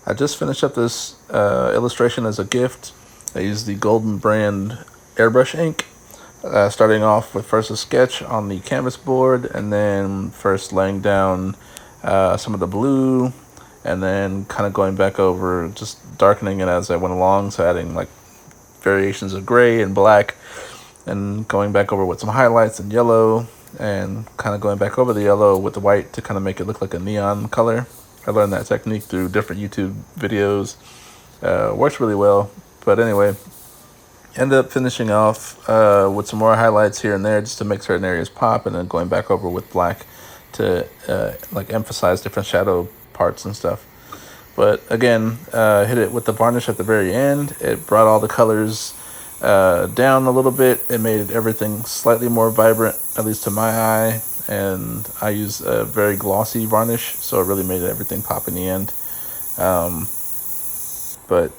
I just finished up this illustration as a gift. I used the Golden brand Airbrush ink, starting off with first a sketch on the canvas board, and then first laying down some of the blue, and then kind of going back over, just darkening it as I went along, so adding like variations of gray and black, and going back over with some highlights and yellow, and kind of going back over the yellow with the white to kind of make it look like a neon color. I learned that technique through different YouTube videos. Works really well. But anyway, ended up finishing off with some more highlights here and there just to make certain areas pop, and then going back over with black to like emphasize different shadow parts and stuff. But again, hit it with the varnish at the very end. It brought all the colors down a little bit. It made everything slightly more vibrant, at least to my eye. And I use a very glossy varnish, so it really made everything pop in the end. But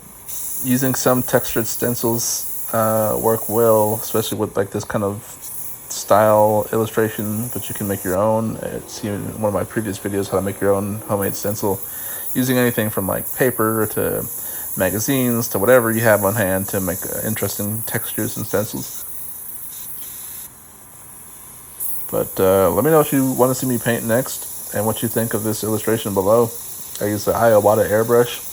using some textured stencils work well, especially with like this kind of style illustration, but you can make your own. It's in one of my previous videos how to make your own homemade stencil, using anything from like paper to magazines to whatever you have on hand to make interesting textures and stencils. But let me know if you want to see me paint next and what you think of this illustration below. I use the Iowata airbrush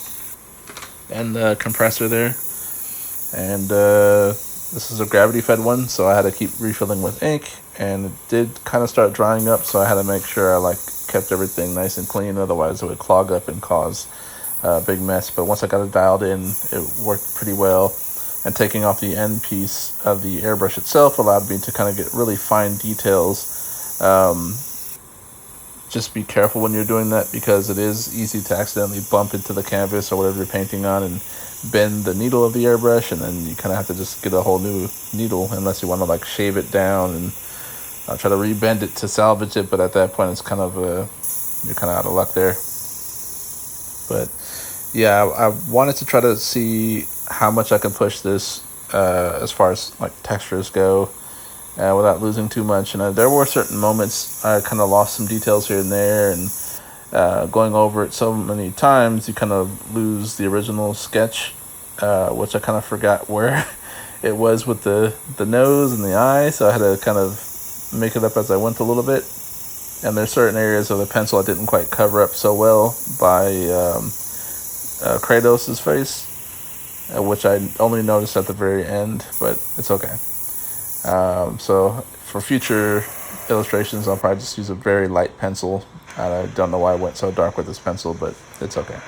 and the compressor there, and this is a gravity fed one, so I had to keep refilling with ink, and it did kind of start drying up, so I had to make sure I like kept everything nice and clean, otherwise it would clog up and cause a big mess. But once I got it dialed in, it worked pretty well, and taking off the end piece of the airbrush itself allowed me to kind of get really fine details. Just be careful when you're doing that, because it is easy to accidentally bump into the canvas or whatever you're painting on and bend the needle of the airbrush, and then you kind of have to just get a whole new needle unless you want to like shave it down and try to rebend it to salvage it. But at that point, it's kind of you're kind of out of luck there. But yeah, I wanted to try to see how much I can push this as far as like textures go, without losing too much. And there were certain moments I kind of lost some details here and there, and going over it so many times, you kind of lose the original sketch, which I kind of forgot where it was with the nose and the eye. So I had to kind of make it up as I went a little bit. And there's certain areas of the pencil I didn't quite cover up so well by Kratos' face, which I only noticed at the very end, but it's okay. So for future illustrations, I'll probably just use a very light pencil. I don't know why I went so dark with this pencil, but it's okay.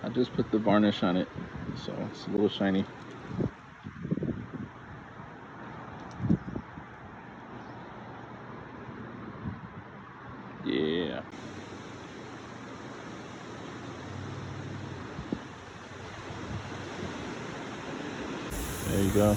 I just put the varnish on it, so it's a little shiny. Yeah. There you go.